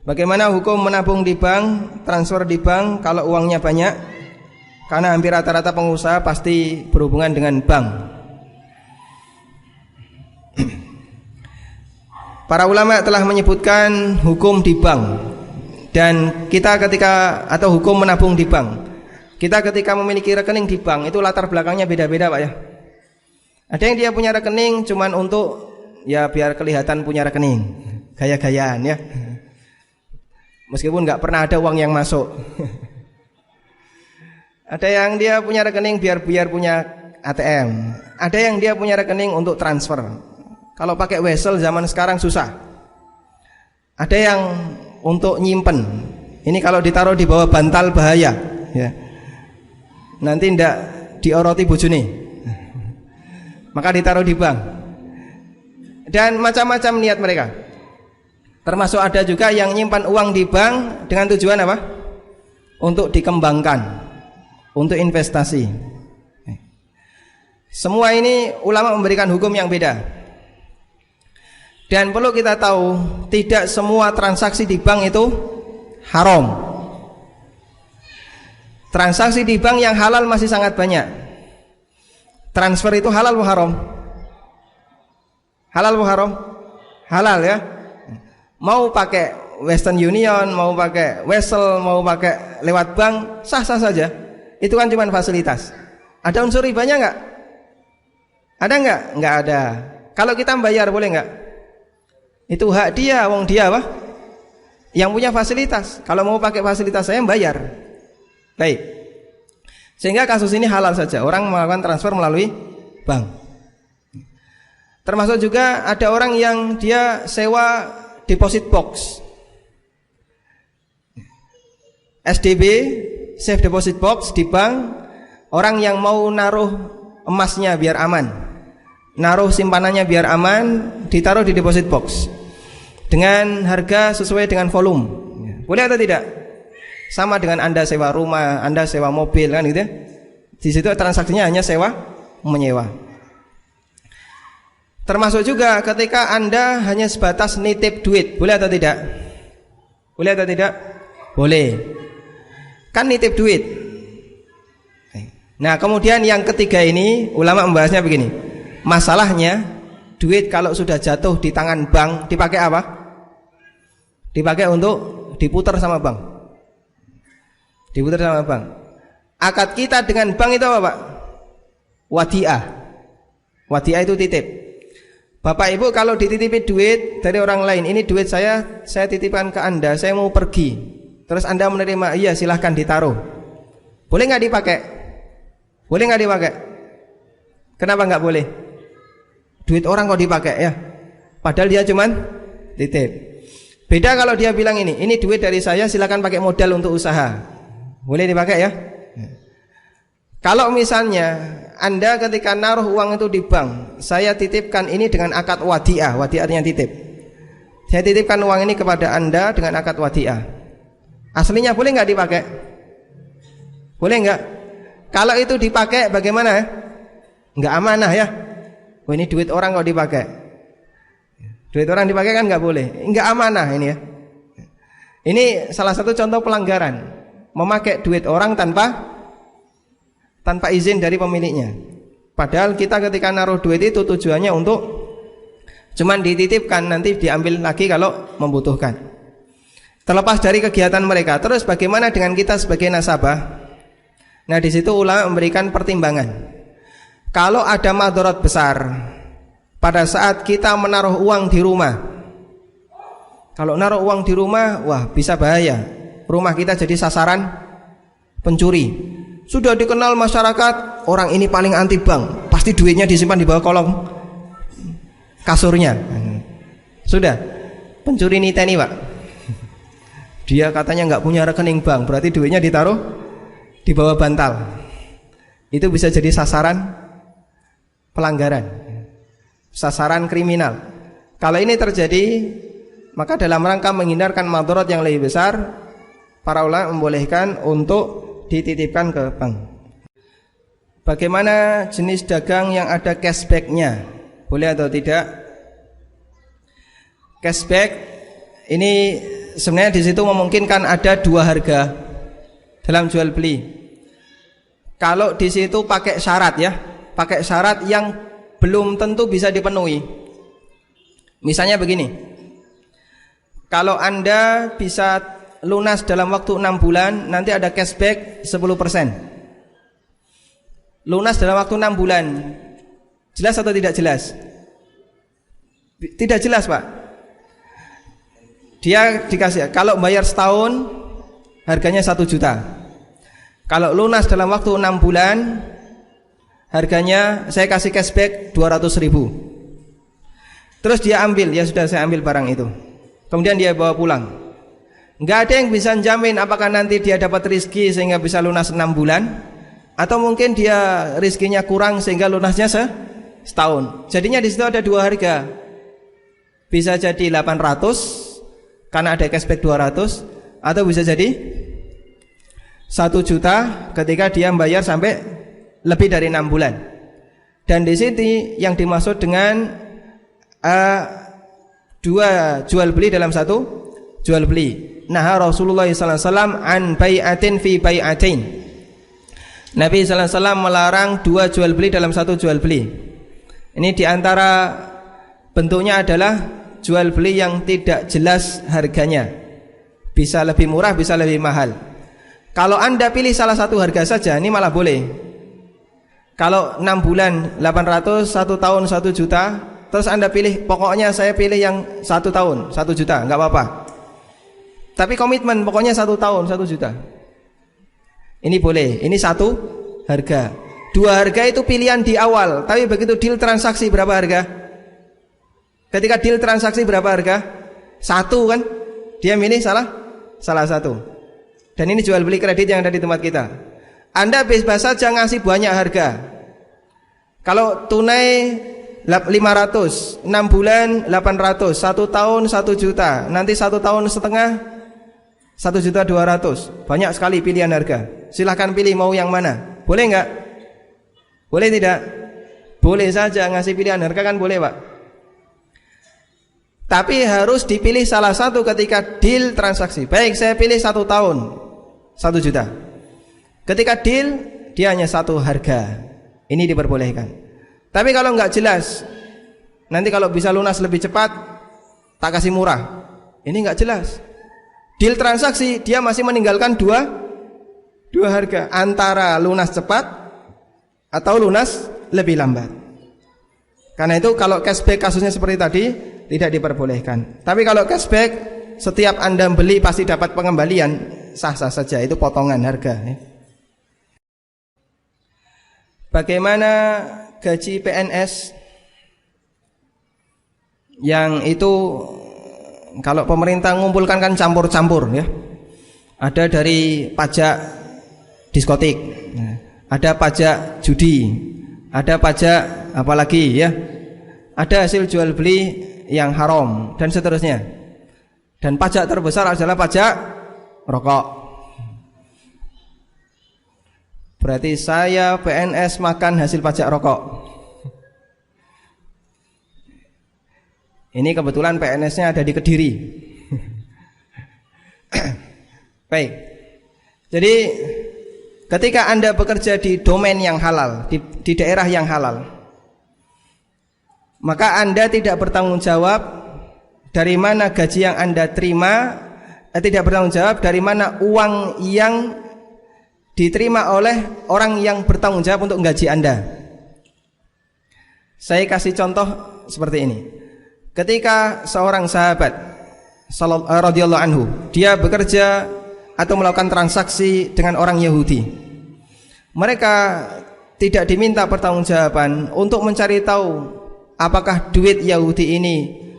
Bagaimana hukum menabung di bank, transfer di bank kalau uangnya banyak? Karena hampir rata-rata pengusaha pasti berhubungan dengan bank. Para ulama telah menyebutkan hukum di bank. Dan kita ketika, atau hukum menabung di bank, kita ketika memiliki rekening di bank, itu latar belakangnya beda-beda Pak ya. Ada yang dia punya rekening cuman untuk ya biar kelihatan punya rekening, gaya-gayaan ya, meskipun nggak pernah ada uang yang masuk. Ada yang dia punya rekening biar punya ATM. Ada yang dia punya rekening untuk transfer. Kalau pakai wesel zaman sekarang susah. Ada yang untuk nyimpen. Ini kalau ditaruh di bawah bantal bahaya ya. Nanti ndak dioroti bojone. Maka ditaruh di bank. Dan macam-macam niat mereka. Termasuk ada juga yang nyimpan uang di bank dengan tujuan apa? Untuk dikembangkan, untuk investasi. Semua ini ulama memberikan hukum yang beda. Dan perlu kita tahu, tidak semua transaksi di bank itu haram. Transaksi di bank yang halal masih sangat banyak. Transfer itu halal atau haram? Halal atau haram? Halal ya. Mau pakai Western Union, mau pakai Wesel, mau pakai lewat bank, sah-sah saja. Itu kan cuma fasilitas. Ada unsur ribanya enggak? Ada enggak? Enggak ada. Kalau kita bayar boleh enggak? Itu hak dia, wong dia apa? Yang punya fasilitas. Kalau mau pakai fasilitas saya bayar. Baik. Sehingga kasus ini halal saja. Orang melakukan transfer melalui bank. Termasuk juga ada orang yang dia sewa deposit box. SDB, safe deposit box di bank. Orang yang mau naruh emasnya biar aman, naruh simpanannya biar aman, ditaruh di deposit box dengan harga sesuai dengan volume. Boleh atau tidak? Sama dengan Anda sewa rumah, Anda sewa mobil kan gitu ya. Di situ transaksinya hanya sewa menyewa. Termasuk juga ketika Anda hanya sebatas nitip duit, boleh atau tidak? Boleh atau tidak? Boleh. Kan nitip duit. Nah, kemudian yang ketiga ini ulama membahasnya begini. Masalahnya duit kalau sudah jatuh di tangan bank dipakai apa? Dipakai untuk diputar sama bank. Diputar sama bank. Akad kita dengan bank itu apa, Pak? Wadiah. Wadiah itu titip. Bapak Ibu kalau dititipi duit dari orang lain, ini duit saya titipkan ke Anda, saya mau pergi. Terus Anda menerima, iya silahkan ditaruh. Boleh nggak dipakai? Boleh nggak dipakai? Kenapa nggak boleh? Duit orang kok dipakai ya? Padahal dia cuman titip. Beda kalau dia bilang ini duit dari saya, silakan pakai modal untuk usaha. Boleh dipakai ya? Kalau misalnya Anda ketika naruh uang itu di bank, saya titipkan ini dengan akad wadiah. Wadiah artinya titip. Saya titipkan uang ini kepada Anda dengan akad wadiah. Aslinya boleh nggak dipakai? Boleh nggak? Kalau itu dipakai bagaimana? Nggak amanah ya. Oh, ini duit orang kok dipakai. Duit orang dipakai kan nggak boleh. Nggak amanah ini ya. Ini salah satu contoh pelanggaran, memakai duit orang tanpa izin dari pemiliknya. Padahal kita ketika naruh duit itu tujuannya untuk cuman dititipkan, nanti diambil lagi kalau membutuhkan. Terlepas dari kegiatan mereka. Terus bagaimana dengan kita sebagai nasabah? Nah, di situ ulama memberikan pertimbangan. Kalau ada madarat besar pada saat kita menaruh uang di rumah. Kalau naruh uang di rumah, wah bisa bahaya. Rumah kita jadi sasaran pencuri. Sudah dikenal masyarakat, orang ini paling anti bank, pasti duitnya disimpan di bawah kolong kasurnya. Sudah, pencuri niteni Pak. Dia katanya nggak punya rekening bank, berarti duitnya ditaruh di bawah bantal. Itu bisa jadi sasaran pelanggaran, sasaran kriminal. Kalau ini terjadi, maka dalam rangka menghindarkan madarat yang lebih besar, para ulama membolehkan untuk dititipkan ke bank. Bagaimana jenis dagang yang ada cashback-nya? Boleh atau tidak? Cashback ini sebenarnya di situ memungkinkan ada dua harga dalam jual beli. Kalau di situ pakai syarat ya, pakai syarat yang belum tentu bisa dipenuhi. Misalnya begini, kalau Anda bisa lunas dalam waktu 6 bulan, nanti ada cashback 10%. Lunas dalam waktu 6 bulan, jelas atau tidak jelas? Tidak jelas, Pak. Dia dikasih, kalau bayar setahun harganya 1 juta. Kalau lunas dalam waktu 6 bulan, harganya saya kasih cashback 200.000. Terus dia ambil, ya sudah saya ambil barang itu. Kemudian dia bawa pulang. Nggak ada yang bisa jamin apakah nanti dia dapat rezeki sehingga bisa lunas 6 bulan, atau mungkin dia rezekinya kurang sehingga lunasnya setahun. Jadinya di situ ada dua harga. Bisa jadi 800 karena ada cashback 200, atau bisa jadi 1 juta ketika dia bayar sampai lebih dari 6 bulan. Dan di sini yang dimaksud dengan dua jual beli dalam satu jual beli. Nah, Rasulullah sallallahu alaihi wasallam an bai'atin fi bai'atin. Nabi sallallahu alaihi wasallam melarang dua jual beli dalam satu jual beli. Ini diantara bentuknya adalah jual beli yang tidak jelas harganya. Bisa lebih murah, bisa lebih mahal. Kalau Anda pilih salah satu harga saja, ini malah boleh. Kalau 6 bulan 800, 1 tahun 1 juta, terus Anda pilih, pokoknya saya pilih yang 1 tahun 1 juta, nggak apa-apa. Tapi komitmen pokoknya 1 tahun 1 juta. Ini boleh, ini satu harga. Dua harga itu pilihan di awal, tapi begitu deal transaksi berapa harga? Ketika deal transaksi berapa harga? 1 kan? Dia milih salah satu. Dan ini jual beli kredit yang ada di tempat kita. Anda bebas saja ngasih banyak harga. Kalau tunai 500, 6 bulan 800, 1 tahun 1 juta, nanti 1 tahun setengah 1.200.000. Banyak sekali pilihan harga. Silahkan pilih mau yang mana. Boleh enggak? Boleh tidak? Boleh saja ngasih pilihan harga kan boleh, Pak. Tapi harus dipilih salah satu ketika deal transaksi. Baik, saya pilih 1 tahun 1 juta. Ketika deal dia hanya satu harga. Ini diperbolehkan. Tapi kalau enggak jelas, nanti kalau bisa lunas lebih cepat tak kasih murah. Ini enggak jelas. Deal transaksi dia masih meninggalkan dua harga, antara lunas cepat atau lunas lebih lambat. Karena itu kalau cashback kasusnya seperti tadi tidak diperbolehkan. Tapi kalau cashback setiap Anda beli pasti dapat pengembalian, sah-sah saja, itu potongan harga. Bagaimana gaji PNS yang itu kalau pemerintah ngumpulkan kan campur-campur ya. Ada dari pajak diskotik, ada pajak judi, ada pajak apalagi ya. Ada hasil jual beli yang haram dan seterusnya. Dan pajak terbesar adalah pajak rokok. Berarti saya PNS makan hasil pajak rokok. Ini kebetulan PNS-nya ada di Kediri. Baik. Jadi ketika Anda bekerja di domain yang halal, di daerah yang halal, maka Anda tidak bertanggung jawab dari mana gaji yang Anda terima, tidak bertanggung jawab dari mana uang yang diterima oleh orang yang bertanggung jawab untuk gaji Anda. Saya kasih contoh seperti ini. Ketika seorang sahabat radhiyallahu anhu, dia bekerja atau melakukan transaksi dengan orang Yahudi, mereka tidak diminta pertanggungjawaban untuk mencari tahu apakah duit Yahudi ini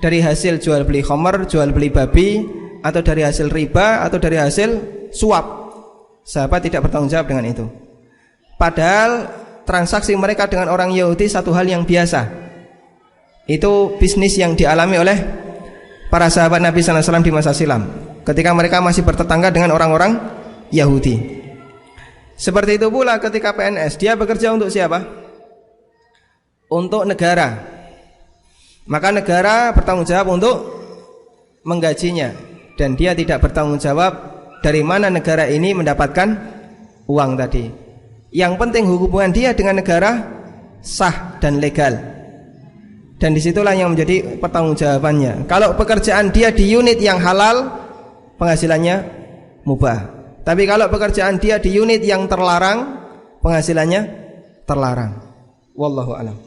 dari hasil jual beli khamar, jual beli babi, atau dari hasil riba, atau dari hasil suap. Sahabat tidak bertanggung jawab dengan itu. Padahal transaksi mereka dengan orang Yahudi satu hal yang biasa. Itu bisnis yang dialami oleh para sahabat Nabi sallallahu alaihi wasallam di masa silam, ketika mereka masih bertetangga dengan orang-orang Yahudi. Seperti itu pula ketika PNS, dia bekerja untuk siapa? Untuk negara. Maka negara bertanggung jawab untuk menggajinya. dan dia tidak bertanggung jawab dari mana negara ini mendapatkan uang tadi. Yang penting hubungan dia dengan negara sah dan legal, dan disitulah yang menjadi pertanggungjawabannya. Kalau pekerjaan dia di unit yang halal, penghasilannya mubah. Tapi kalau pekerjaan dia di unit yang terlarang, penghasilannya terlarang. Wallahu a'lam.